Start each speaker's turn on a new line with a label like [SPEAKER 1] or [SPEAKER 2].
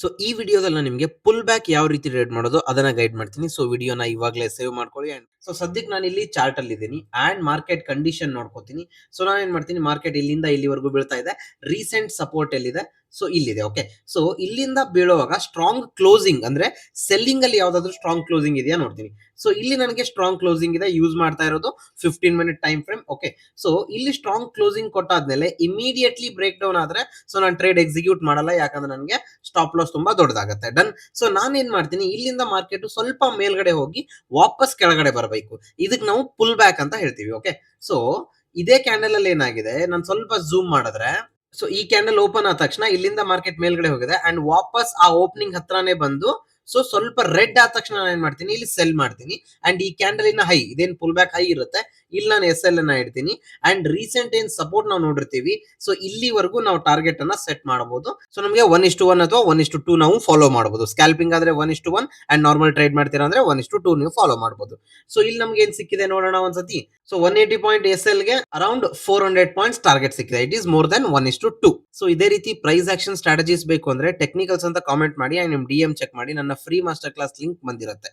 [SPEAKER 1] So ಈ ವಿಡಿಯೋದಲ್ಲಿ ನಾನು ನಿಮಗೆ ಪುಲ್ ಬ್ಯಾಕ್ ಯಾವ ರೀತಿ ಟ್ರೇಡ್ ಮಾಡೋದು ಅದನ್ನ ಗೈಡ್ ಮಾಡ್ತೀನಿ. ಸೊ ವಿಡಿಯೋನ ಇವಾಗಲೇ ಸೇವ್ ಮಾಡ್ಕೊಳ್ಳಿ. ಅಂಡ್ ಸೊ ಸದ್ಯಕ್ಕೆ ನಾನು ಇಲ್ಲಿ ಚಾರ್ಟ್ ಅಲ್ಲಿ ಇದ್ದೀನಿ ಅಂಡ್ ಮಾರ್ಕೆಟ್ ಕಂಡೀಷನ್ ನೋಡ್ಕೋತೀನಿ. ಸೊ ನಾನು ಏನ್ ಮಾಡ್ತೀನಿ, ಮಾರ್ಕೆಟ್ ಇಲ್ಲಿಂದ ಇಲ್ಲಿವರೆಗೂ ಬೀಳ್ತಾ ಇದೆ, ರೀಸೆಂಟ್ ಸಪೋರ್ಟ್ ಎಲ್ಲಿದೆ, ಸೊ ಇಲ್ಲಿದೆ. ಓಕೆ, ಸೊ ಇಲ್ಲಿಂದ ಬೀಳುವಾಗ ಸ್ಟ್ರಾಂಗ್ ಕ್ಲೋಸಿಂಗ್ ಅಂದ್ರೆ ಸೆಲ್ಲಿಂಗ್ ಅಲ್ಲಿ ಯಾವ್ದಾದ್ರು ಸ್ಟ್ರಾಂಗ್ ಕ್ಲೋಸಿಂಗ್ ಇದೆಯಾ ನೋಡ್ತೀನಿ. ಸೊ ಇಲ್ಲಿ ನನಗೆ ಸ್ಟ್ರಾಂಗ್ ಕ್ಲೋಸಿಂಗ್ ಇದೆ, ಯೂಸ್ ಮಾಡ್ತಾ ಇರೋದು 15 minute time frame. Okay, so ಇಲ್ಲಿ ಸ್ಟ್ರಾಂಗ್ ಕ್ಲೋಸಿಂಗ್ ಕೊಟ್ಟಾದ್ಮೇಲೆ ಇಮಿಡಿಯೇಟ್ಲಿ ಬ್ರೇಕ್ ಡೌನ್ ಆದ್ರೆ ಸೊ ನಾನು ಟ್ರೇಡ್ ಎಕ್ಸಿಕ್ಯೂಟ್ ಮಾಡಲ್ಲ, ಯಾಕಂದ್ರೆ ನನಗೆ ಸ್ಟಾಪ್ ಲಾಸ್ ತುಂಬಾ ದೊಡ್ಡದಾಗುತ್ತೆ. ಡನ್. ಸೊ ನಾನು ಏನ್ ಮಾಡ್ತೀನಿ, ಇಲ್ಲಿಂದ ಮಾರ್ಕೆಟ್ ಸ್ವಲ್ಪ ಮೇಲ್ಗಡೆ ಹೋಗಿ ವಾಪಸ್ ಕೆಳಗಡೆ ಬರಬೇಕು, ಇದಕ್ಕೆ ನಾವು ಪುಲ್ ಬ್ಯಾಕ್ ಅಂತ ಹೇಳ್ತೀವಿ. ಓಕೆ, ಸೊ ಇದೇ ಕ್ಯಾಂಡಲ್ ಅಲ್ಲಿ ಏನಾಗಿದೆ, ನಾನು ಸ್ವಲ್ಪ ಝೂಮ್ ಮಾಡಿದ್ರೆ, ಸೊ ಈ ಕ್ಯಾಂಡಲ್ ಓಪನ್ ಆದ ತಕ್ಷಣ ಇಲ್ಲಿಂದ ಮಾರ್ಕೆಟ್ ಮೇಲ್ಗಡೆ ಹೋಗಿದೆ ಅಂಡ್ ವಾಪಸ್ ಆ ಓಪನಿಂಗ್ ಹತ್ರನೇ ಬಂದು ಸೊ ಸ್ವಲ್ಪ ರೆಡ್ ಆದ ತಕ್ಷಣ ನಾನು ಏನ್ ಮಾಡ್ತೀನಿ, ಇಲ್ಲಿ ಸೆಲ್ ಮಾಡ್ತೀನಿ. ಅಂಡ್ ಈ ಕ್ಯಾಂಡಲಿನ ಹೈ ಇದೇನ್ ಪುಲ್ ಬ್ಯಾಕ್ ಹೈ ಇರುತ್ತೆ, ಇಲ್ಲಿ ನಾನು ಎಸ್ ಎಲ್ ಅನ್ನ ಇಡ್ತೀನಿ. ಅಂಡ್ ರೀಸೆಂಟ್ ಏನ್ ಸಪೋರ್ಟ್ ನಾವು ನೋಡಿರ್ತೀವಿ, ಸೊ ಇಲ್ಲಿವರೆಗೂ ನಾವು ಟಾರ್ಗೆಟ್ ಅನ್ನ ಸೆಟ್ ಮಾಡಬಹುದು. ಸೊ ನಮಗೆ 1:1 ಅಥವಾ 1:2 ನಾವು ಫಾಲೋ ಮಾಡಬಹುದು. ಸ್ಕ್ಯಾಲ್ಪಿಂಗ್ ಆದ್ರೆ 1:1 ಅಂಡ್ ನಾರ್ಮಲ್ ಟ್ರೇಡ್ ಮಾಡ್ತೀರಾ ಅಂದ್ರೆ 1:2 ನೀವು ಫಾಲೋ ಮಾಡಬಹುದು. ಸೊ ಇಲ್ಲಿ ನಮ್ಗೆ ಏನ್ ಸಿಕ್ಕಿದೆ ನೋಡೋಣ ಒಂದ್ಸತಿ. ಸೊ 180 ಪಾಯಿಂಟ್ ಎಸ್ ಎಲ್ ಗೆ ಅರೌಂಡ್ 400 ಪಾಯಿಂಟ್ಸ್ ಟಾರ್ಗೆಟ್ ಸಿಕ್ಕಿದೆ. It is more than 1:2. So ಇದೇ ರೀತಿ ಪ್ರೈಸ್ ಆಕ್ಷನ್ ಸ್ಟ್ರಾಟಜೀಸ್ ಬೇಕು ಅಂದ್ರೆ ಟೆಕ್ನಿಕಲ್ಸ್ ಅಂತ ಕಾಮೆಂಟ್ ಮಾಡಿ, ನಿಮ್ ಡಿ ಎಂ ಚೆಕ್ ಮಾಡಿ, ನನ್ನ ಫ್ರೀ ಮಾಸ್ಟರ್ ಕ್ಲಾಸ್ ಲಿಂಕ್ ಬಂದಿರುತ್ತೆ.